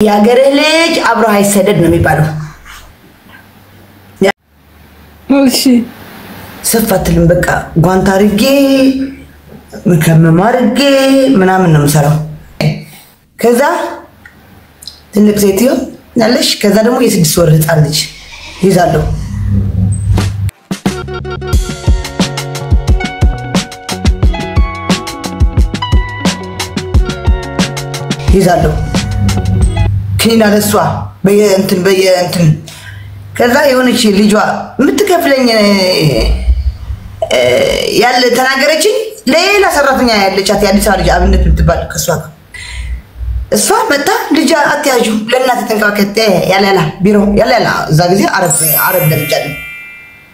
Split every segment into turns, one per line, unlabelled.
ያገርህ ልጅ አብሮ አይሰደድ ነው የሚባለው።
እሺ
ሰፋትልም በቃ ጓንት አድርጌ ከመማርጌ ምናምን ነው የምሰራው። ከዛ ትልቅ ሴትዮ ያለሽ ከዛ ደግሞ የ6 ወር ህፃን ልጅ ይዛለሁ። كينا لسوا بينتن كذا يونش لجوا متكفلين يال تناقرتشي ليلا سرتني يال شات يال سارج أبنت بتبال كسواك السوا متى لجا أتياجو لنا تتنقاكت يلا لا بيرو يلا زاجزي عرب للجال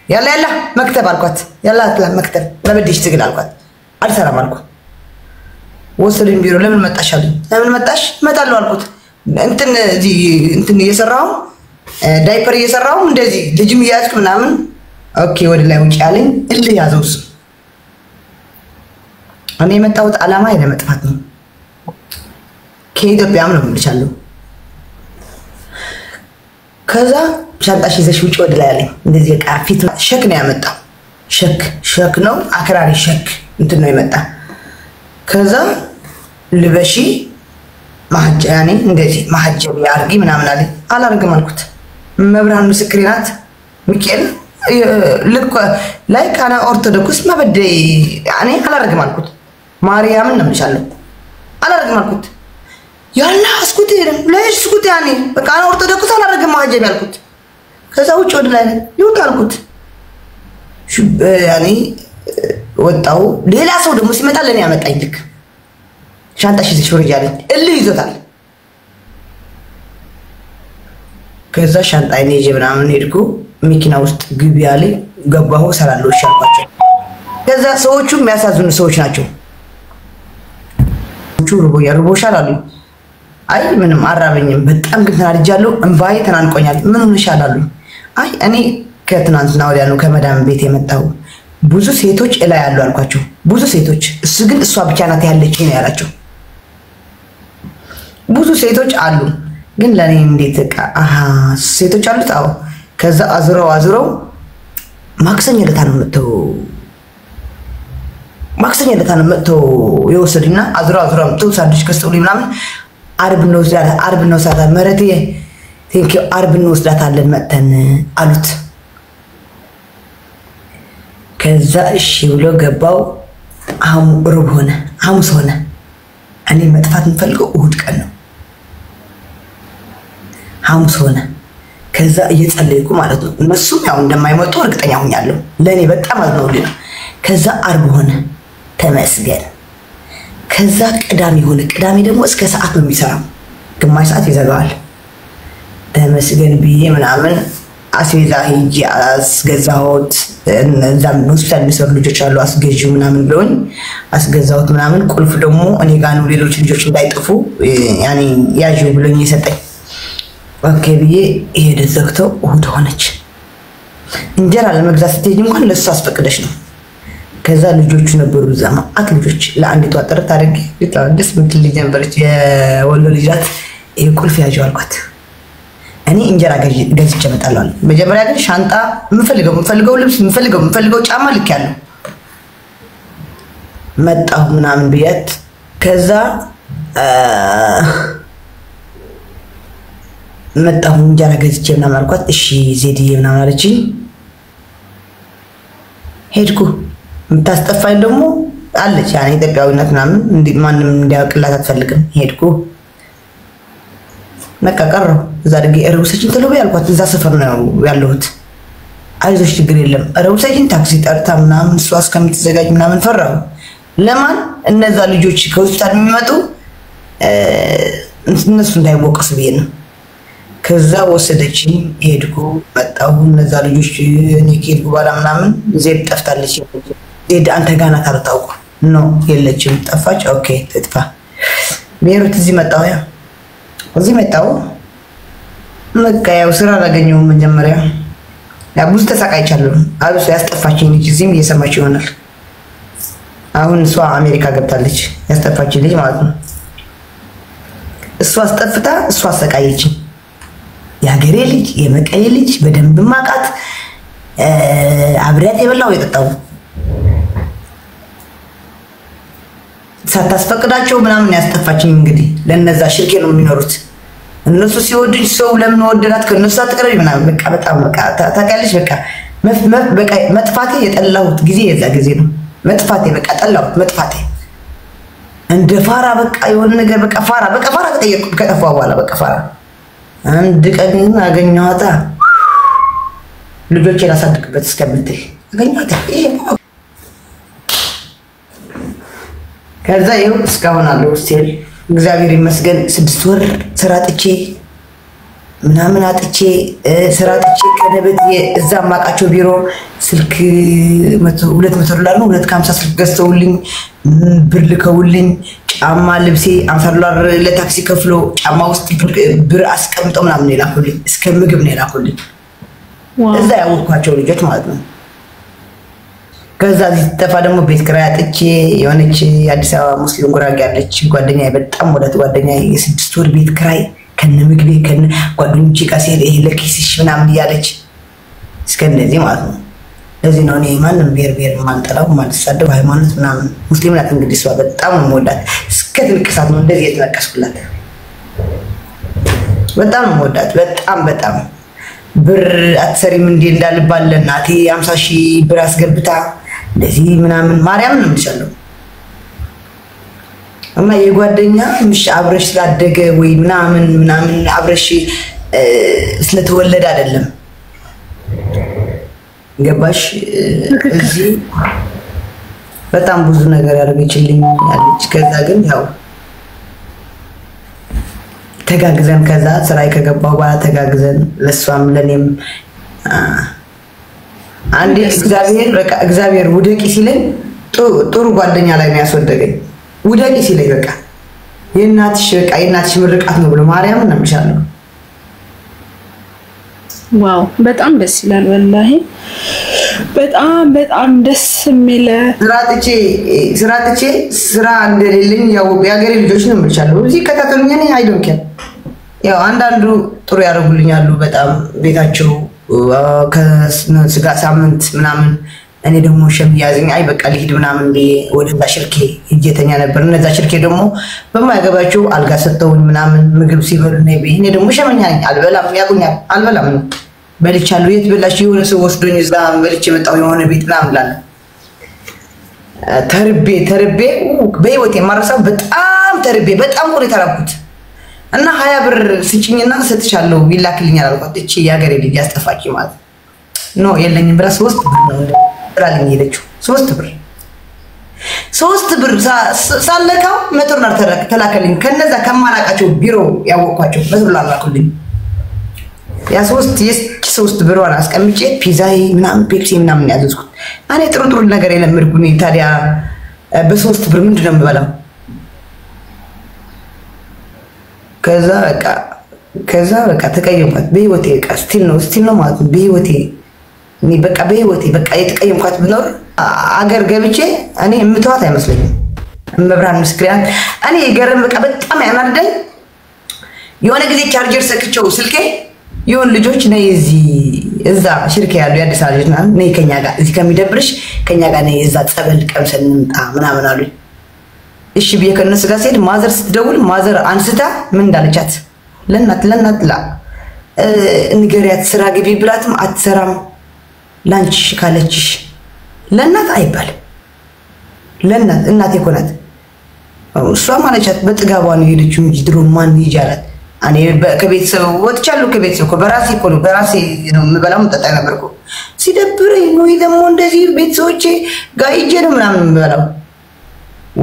يلا مكتب القط يلا تلا مكتب لا بدي اشتغل القط أرسل مالكو وصلين بيرو لمن متأشلين لمن متأش متألو القط انتن يسراو دايبر يسراو እንደዚህ ልጅም ያዝክ ምናምን ኦኬ ወደ ላይ ውጭ ያለኝ እልህ ያዘውስ እኔ የመጣሁት አላማ ለመጥፋት ነው ከኢትዮጵያም ነው የምልሻለሁ ከዛ ሻንጣሽ ይዘሽ ውጭ ወደ ላይ ያለኝ እንደዚህ ቃፊት ሸክ ነው ያመጣው ሸክ ነው አክራሪ ሸክ እንትን ነው የመጣ ከዛ ልበሺ ማህጃኔ እንደዚህ ማህጀብ ያርጊ ምናምን አለ አላርግም አልኩት መብራን ምስክሪናት ሚካኤል ልክ ላይክ አና ኦርቶዶክስ ማበደይ ያኔ አላርግም አልኩት ማርያምን ነው ምሻለሁ አላርግም አልኩት ያላ እስኩት ለሽ እስኩት ያኔ በቃ አና ኦርቶዶክስ አላርግም ማህጀብ ያልኩት ከዛ ውጭ ወደ ላይ ይወጣ አልኩት ያኔ ወጣው ሌላ ሰው ደግሞ ሲመጣ ለኔ ያመጣኝ ልክ ሻንጣሽ ይዘሽ ወርጅ አለኝ እልህ ይዞታል ከዛ ሻንጣዬን ይዤ ምናምን ሄድኩ መኪና ውስጥ ግቢ አለኝ ገባሁ ሰራለው ሻልኳቸው ከዛ ሰዎቹ የሚያሳዝኑ ሰዎች ናቸው ሩቦሻል አሉኝ አይ ምንም አራበኝም በጣም ግን ተናድጃለሁ እንባዬ ተናንቆኛል ምን ሆነሻል አሉኝ አይ እኔ ከትናንትና ወዲያ ነው ከመዳም ቤት የመጣው ብዙ ሴቶች እላይ ያሉ አልኳቸው ብዙ ሴቶች እሱ ግን እሷ ብቻ ናት ያለች ነው ያላቸው ብዙ ሴቶች አሉ ግን ለኔ እንዴት ሴቶች አሉት አዎ ከዛ አዝረው ማክሰኞ ለታ ነው መጥተው የወሰዱና አዝረው መጥተው ሳንድዊች ከስተውልኝ ምናምን አርብ ነው ሳታ መረቴ ቴንኪው አርብ ነው ወስዳታለን መጥተን አሉት ከዛ እሺ ብሎ ገባው ሐሙስ ሆነ እኔ መጥፋት እንፈልገው እሁድ ቀን ነው ሐሙስ ሆነ ከዛ እየጸለይኩ ማለት ነው እነሱም ያው እንደማይመጡ እርግጠኛ ሆኛለሁ ለኔ በጣም አዝነውልኝ ከዛ አርብ ሆነ ተመስገን ከዛ ቅዳሜ ሆነ ቅዳሜ ደግሞ እስከ ሰዓት ነው የሚሰራው ግማሽ ሰዓት ይዘጋዋል ተመስገን ብዬ ምናምን አስቤዛ ሂጂ አስገዛሁት እዛም ሆስፒታል የሚሰሩ ልጆች አሉ አስገዢው ምናምን ብለውኝ አስገዛሁት ምናምን ቁልፍ ደግሞ እኔ ጋር ነው ሌሎች ልጆች እንዳይጠፉ ያኔ ያዥው ብሎኝ ይሰጠኝ ኦኬ ብዬ ሄደ ዘግተው እሁድ ሆነች እንጀራ ለመግዛት ስትሄጂ እንኳን ለሱ አስፈቅደሽ ነው ከዛ ልጆቹ ነበሩ ዛማ ልጆች ለአንዲቷ ጥርት አድርጌ ደስ ምትል ልጅ ነበረች የወሎ ልጅ ናት ይሄ ቁልፍ ያዥው አልኳት እኔ እንጀራ ገዝቼ እመጣለሁ መጀመሪያ ግን ሻንጣ የምፈልገው ልብስ የምፈልገው ጫማ ልክ ያለው መጣሁ ምናምን ብያት ከዛ መጣሁ እንጀራ ገዝቼ ምናምን አልኳት እሺ ዜድዬ ምናምን አለችኝ ሄድኩ የምታስጠፋኝ ደግሞ አለች ያኔ ኢትዮጵያዊነት ምናምን ማንም እንዲያውቅላት አትፈልግም ሄድኩ መቀቀረው እዛ ደግ እርውሰችን ተለበ ያልኳት እዛ ሰፈር ነው ያለሁት አይዞሽ ችግር የለም እርውሰችን ታክሲ ጠርታ ምናምን እሷ እስከምትዘጋጅ ምናምን ፈራው ለማን እነዛ ልጆች ከሆስፒታል የሚመጡ እነሱ እንዳይወቀሱ ብዬ ነው ከዛ ወሰደችኝ ሄድኩ መጣሁ እነዛ ልጆች እኔ ከሄድኩ በኋላ ምናምን ዜድ ጠፍታለች ዜድ አንተ ጋር ናት አልታውቁ ነው የለችም ጠፋች ኦኬ ትጥፋ ቤሩት እዚህ መጣሁ እዚህ መጣሁ በቃ ያው ስራ አላገኘሁም መጀመሪያ ያ ብዙ ተሳቃይቻለሁ አብሶ ያስጠፋችኝ ልጅ እዚህም እየሰማች ይሆናል አሁን እሷ አሜሪካ ገብታለች ያስጠፋችኝ ልጅ ማለት ነው እሷ አስጠፍታ እሷ አሰቃየችኝ። የሀገሬ ልጅ የመቀሌ ልጅ በደንብ ማቃት አብሬያት የበላው የጠጣው ሳታስፈቅዳቸው ምናምን ያስጠፋችኝ። እንግዲህ ለነዛ ሽርኬ ነው የሚኖሩት እነሱ ሲወዱኝ ሰው ለምን ወደዳት ከነሱ አትቀርቢ ምናምን በቃ በጣም በቃ ታውቂያለሽ በቃ መጥፋቴ የጠላሁት ጊዜ የዛ ጊዜ ነው። መጥፋቴ በቃ ጠላሁት መጥፋቴ እንደ ፋራ በቃ የሆነ ነገር በቃ ፋራ ተጠየቅኩ ከጠፋ በኋላ በቃ ፋራ አንድ ቀን አገኘኋታ ልጆቼን አሳድግበት እስከምትል አገኘኋታ። ከዛ ይኸው እስካሁን አለው ስቲል እግዚአብሔር ይመስገን 6 ወር ስራ ጥቼ ምናምን አጥቼ ስራ ጥቼ ከነበት እዛ ማቃቸው ቢሮ ስልክ $200 ነው $250 ስልክ ገዝተውልኝ ብር ልከውልኝ ጫማ ልብሴ $50 ለታክሲ ከፍሎ ጫማ ውስጥ ብር አስቀምጠው ምናምን ይላኩልኝ እስከ ምግብ ነው ይላኩልኝ እዛ ያወቅኳቸው ልጆች ማለት ነው። ከዛ ተፋ ደግሞ ቤት ክራይ አጥቼ የሆነች የአዲስ አበባ ሙስሊም ጉራጌ ያለች ጓደኛዬ በጣም ወዳት ጓደኛዬ የ6 ወር ቤት ክራይ ከነ ምግቤ ከነ ጓደኞቼ ጋር ሲሄድ ይሄ ለኪስሽ ምናምን ያለች እስከነዚህ ማለት ነው። ለዚህ ነው እኔ ማንንም ብሔር ማልጠላው ማልሳደብ ሃይማኖት ምናምን ሙስሊም ናት እንግዲህ እሷ በጣም ወዳት እስከ ትልቅሳት ነው እንደዚህ የተነቀስኩላት በጣም ወዳት በጣም ብር አትሰሪም እንዴ እንዳልባል እናቴ 50,000 ብር አስገብታ እንደዚህ ምናምን ማርያም ነው የምትሻለው እማ የጓደኛ ምሽ አብረሽ ስላደገ ወይ ምናምን አብረሽ ስለተወለደ አይደለም ገባሽ እዚህ በጣም ብዙ ነገር ያደረገችልኝ ያለች ከዛ ግን ያው ተጋግዘን ከዛ ስራይ ከገባው በኋላ ተጋግዘን ለሷም ለኔም አንዴ እግዚአብሔር ውደቂ ሲለኝ ጥሩ ጓደኛ ላይ ነው ያስወደገኝ ውደቂ ሲለኝ በቃ የእናትሽ ምርቃት ነው ብሎ ማርያም ነው የሚሻለው።
ዋው በጣም ደስ ይላል ወላሂ በጣም ደስ የሚል ስራ እንደሌለኝ ያው የሀገሬ ልጆች ነው የምልሻለሁ እዚህ ከተተሉኝ እኔ አይዶንኬር ያው አንዳንዱ ጥሩ ያደርጉልኛሉ በጣም ቤታቸው ከስጋ ሳምንት ምናምን እኔ ደግሞ ሸምያዝኝ አይ በቃ ልሂድ ምናምን ወደዛ ሽርኬ እየተኛ ነበር እነዛ ሽርኬ ደግሞ በማያገባቸው አልጋ ሰጠውኝ ምናምን ምግብ ሲበሉ ነው እኔ ደግሞ ሸመኛ ነኝ አልበላም ያቁኛል አልበላም በልቻለሁ የት በላሽ የሆነ ሰው ወስዶኝ እዛ በልቼ መጣው የሆነ ቤት ምናምን ላለ ተርቤ በህይወቴ ማረሳው በጣም ተርቤ በጣም ቆሬ ተራብኩት እና 20 ብር ስጭኝና ሰጥቻለሁ ይላክልኛል አልኳት እቺ ያገሬ ልጅ ያስጠፋቂ ማለት ነው የለኝም ብላ 3 ብር ነው ጥራልኝ ሄደችው 3 ብር ሳለካው $100 ተላከልኝ ከነዛ ከማላቃቸው ቢሮ ያወቅኳቸው $100 ላኩልኝ ያ 3 ብሯን አስቀምጬ ፒዛይ ምናምን ፔፕሲ ምናምን ያዘዝኩት እኔ ጥሩ ነገር የለምርኩኝ ታዲያ በ3 ብር ምንድነው የምበላው ከዛ በቃ ተቀየምኳት በህይወቴ በቃ ስቲል ነው ማለት ነው በህይወቴ በቃ የተቀየምኳት ብኖር አገር ገብቼ እኔ የምተዋት አይመስለኝም መብራን ምስክሪያን እኔ ገረም በቃ በጣም ያናደኝ የሆነ ጊዜ ቻርጀር ሰክቸው ስልኬ የሆነ ልጆች ነይ እዛ ሽርኬ ያሉ የአዲስ አበባ ልጆች ነይ ከኛ ጋር እዚህ ከሚደብርሽ ከኛ ጋር ነይ እዛ ጸበል ቀምሰን እንምጣ ምናምን አሉኝ እሺ ብዬ ከነሱ ጋር ሲሄድ ማዘር ስትደውል ማዘር አንስታ ምን እንዳለቻት ለናት ንገሪያት ስራ ግቢ ብላትም አትሰራም ላንቺ ካለችሽ ለናት አይባልም ለናት እናቴ ኮናት እሷ ማለቻት በጥጋቧ ነው ሄደችው እንጂ ድሮ ማን ይጃላት እኔ ከቤተሰብ ወጥቻለሁ ከቤተሰብ በራሴ ነው የምበላው መጠጣ ነበርኩ ሲደብረኝ ነው ደግሞ እንደዚህ ቤተሰቦቼ ጋር ሂጄ ነው ምናምን የምበላው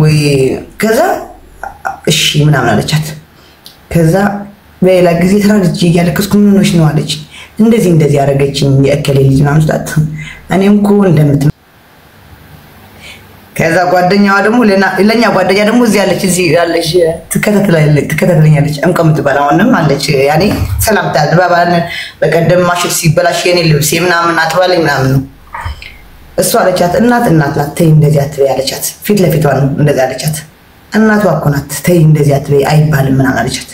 ወይ ከዛ እሺ ምናምን አለቻት ከዛ በሌላ ጊዜ ትራጅ ያለከስኩ ምን ሆነሽ ነው አለች እንደዚህ ያረጋችኝ የእከሌ ልጅ ምናምን ስላት እኔም እኮ እንደምት ከዛ ጓደኛዋ ደግሞ ለኛ ጓደኛ ደግሞ እዚህ ያለች ትከታተለኛለች እንቀምጥ ባላውንም አለች ያኔ ሰላምታ ድባባን በቀደም ማሽፍ ሲበላሽ የኔ ልብስ ምናምን አጥባለኝ ምናምን ነው እሷ አለቻት እናት ናት ተይ እንደዚህ አትበይ አለቻት ፊት ለፊቷ ነው እንደዚህ አለቻት እናቷ እኮ ናት ተይ እንደዚህ አትበይ አይባልም ምናምን አለቻት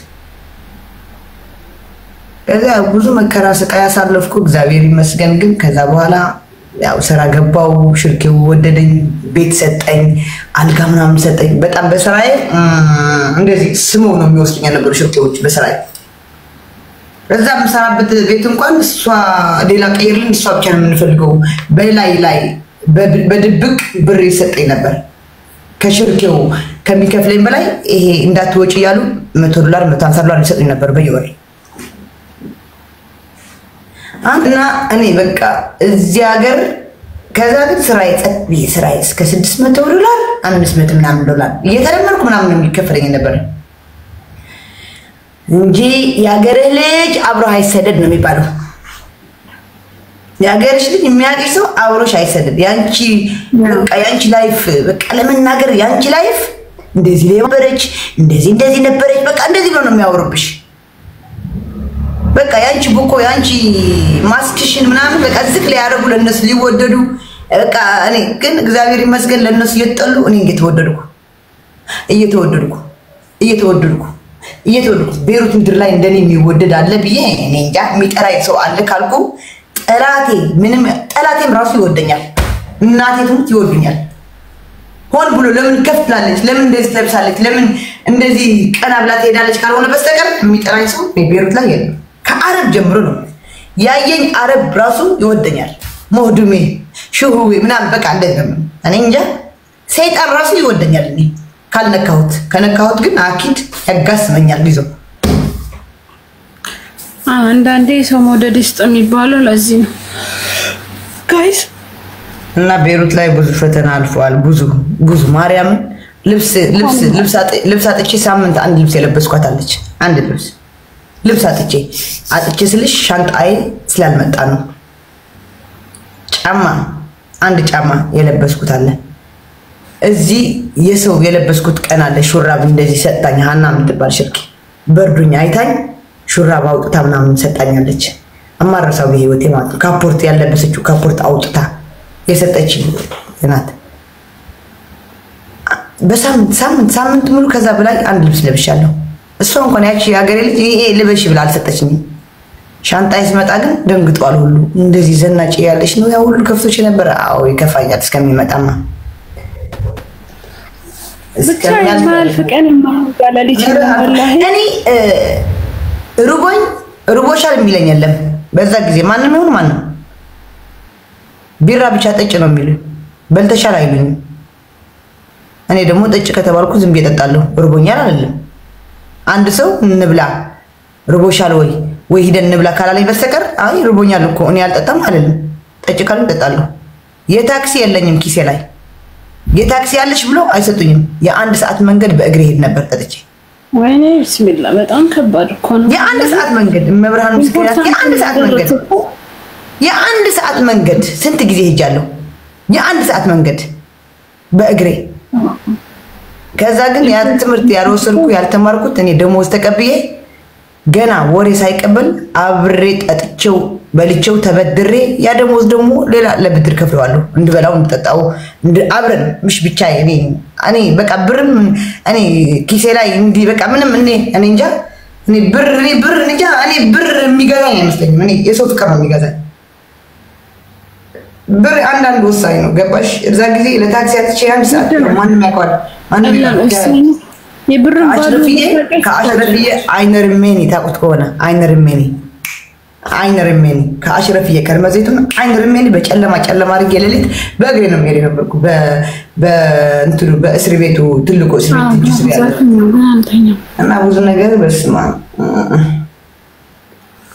ከዛ ብዙ መከራ ስቃይ ያሳለፍኩ እግዚአብሔር ይመስገን። ግን ከዛ በኋላ ያው ስራ ገባው፣ ሽርኬው ወደደኝ፣ ቤት ሰጠኝ፣ አልጋ ምናምን ሰጠኝ። በጣም በስራዬ እንደዚህ ስሙ ነው የሚወስዱኝ የነበሩ ሽርኬዎች በስራዬ። እዛ የምሰራበት ቤት እንኳን እሷ ሌላ ቀይርልን እሷ ብቻ ነው የምንፈልገው ላይ በድብቅ ብር ይሰጠኝ ነበር ከሽርኬው ከሚከፍለኝ በላይ። ይሄ እንዳትወጪ እያሉ $100 $150 ይሰጡኝ ነበር በየወር። እና እኔ በቃ እዚህ ሀገር ከዛ ግን ስራዬ ጸጥብዬ ስራዬ እስከ $600 $500 ምናምን ዶላር እየተደመርኩ ምናምን የሚከፈለኝ ነበር እንጂ የሀገርህ ልጅ አብሮህ አይሰደድ ነው የሚባለው። የሀገርሽ ልጅ የሚያውቅሽ ሰው አብሮሽ አይሰደድ። ያንቺ በቃ ያንቺ ላይፍ በቃ ለመናገር ያንቺ ላይፍ እንደዚህ ነበረች እንደዚህ ነበረች በቃ እንደዚህ ነው የሚያወሩብሽ። በቃ ያንቺ ቡኮ ያንቺ ማስክሽን ምናምን በቃ ዝቅ ላይ ያደርጉ ለነሱ ሊወደዱ በቃ እኔ ግን እግዚአብሔር ይመስገን ለነሱ እየተጠሉ እኔ እየተወደድኩ ቤሩት ምድር ላይ እንደኔ የሚወደድ አለ ብዬ እኔ እንጃ። የሚጠራኝ ሰው አለ ካልኩ ጠላቴም ራሱ ይወደኛል። እናቴ ትሙት ይወዱኛል። ሆን ብሎ ለምን ከፍላለች፣ ለምን እንደዚህ ትለብሳለች፣ ለምን እንደዚህ ቀና ብላ ትሄዳለች ካልሆነ በስተቀር የሚጠራኝ ሰው ቤሩት ላይ የለም። ከአረብ ጀምሮ ነው ያየኝ። አረብ ራሱ ይወደኛል። ሞዱሜ ሽሁዌ ምናምን በቃ እንደዚህ ነው። እኔ እንጃ ሰይጣን ራሱ ይወደኛል እኔ ካልነካሁት። ከነካሁት ግን አኪድ ያጋስመኛል ይዞ።
አንዳንዴ ሰው መውደድ ይስጥ የሚባለው ለዚህ ነው ጋይስ።
እና ቤሩት ላይ ብዙ ፈተና አልፈዋል። ብዙ ማርያም ልብስ አጥቼ ሳምንት አንድ ልብስ የለበስኳት አለች። አንድ ልብስ አጥቼ ስልሽ ሻንጣዬ ስላልመጣ ነው። አንድ ጫማ የለበስኩት አለ። እዚህ የሰው የለበስኩት ቀን አለ። ሹራብ እንደዚህ ሰጣኝ። ሃና የምትባል ሽርኪ በርዱኛ አይታኝ ሹራብ አውጥታ ምናምን ሰጣኛለች። አማረሳው በህይወቴ ማለት ነው። ካፖርት ያለበሰችው ካፖርት አውጥታ የሰጠችኝ እናት። በሳምንት ሙሉ ከዛ በላይ አንድ ልብስ ለብሻለሁ። እሷ እንኳን ያቺ የሀገሬ ልጅ ይሄ ልበሽ ብላ አልሰጠችኝም። ሻንጣዬ ሲመጣ ግን ደንግጧል ሁሉ። እንደዚህ ዘናጭ ያለሽ ነው ያ ሁሉ ከፍቶች ነበር። አዎ ይከፋኛል እስከሚመጣማ
ብቻ የማልፍ ቀን የማይባል ይችላል።
እኔ ሩቦሻል የሚለኝ የለም በዛ ጊዜ ማንም ይሁን ማንም። ቢራ ብቻ ጠጭ ነው የሚሉኝ፣ በልተሻል አይሉኝም። እኔ ደግሞ ጠጭ ከተባልኩ ዝም ብዬ እጠጣለሁ። ሩቦኛል አይደለም። አንድ ሰው እንብላ ሩቦሻል ወይ ሂደን እንብላ ካላለኝ በስተቀር አይ ሩቦኛል እኮ እኔ አልጠጣም አይደለም። ጠጭ ካሉ እጠጣለሁ። የታክሲ የለኝም ኪሴ ላይ። የታክሲ ያለሽ ብሎ አይሰጡኝም። የአንድ ሰዓት መንገድ በእግሬ ሄድ ነበር ጠጥቼ።
ወይኔ ቢስሚላ በጣም ከባድ እኮ ነው።
የአንድ ሰዓት መንገድ መብርሃን ምስክራት የአንድ ሰዓት መንገድ ስንት ጊዜ ሄጃለሁ። የአንድ ሰዓት መንገድ በእግሬ። ከዛ ግን ያ ትምህርት ያልወሰድኩ ያልተማርኩት እኔ ደሞዝ ተቀብዬ ገና ወሬ ሳይቀበል አብሬ ጠጥቼው በልቼው ተበድሬ ያ ደሞዝ ደግሞ ሌላ ለብድር ከፍለዋለሁ እንድበላው እንድጠጣው አብረን ምሽ ብቻ እኔ በቃ ብርም እኔ ኪሴ ላይ እንዲ በቃ ምንም እኔ እንጃ እኔ ብር እንጃ እኔ ብር የሚገዛኝ አይመስለኝም። እኔ የሰው ፍቅር ነው የሚገዛኝ። ብር አንዳንድ ወሳኝ ነው ገባሽ? እዛ ጊዜ ለታክሲ አጥቼ አንድ ሰዓት ማንም ያውቀዋል ማንም
የብር
ከአሽረፍዬ አይነርሜኒ ታውቁት ከሆነ አይነርሜኒ ከአሽረፍዬ ከርመዘይቱን አይነርሜኒ በጨለማ አድርጌ ሌሊት በእግሬ ነው የሚሄድ ነበርኩ። በእንትኑ በእስር ቤቱ ትልቁ እስር ቤት እና ብዙ ነገር በስማ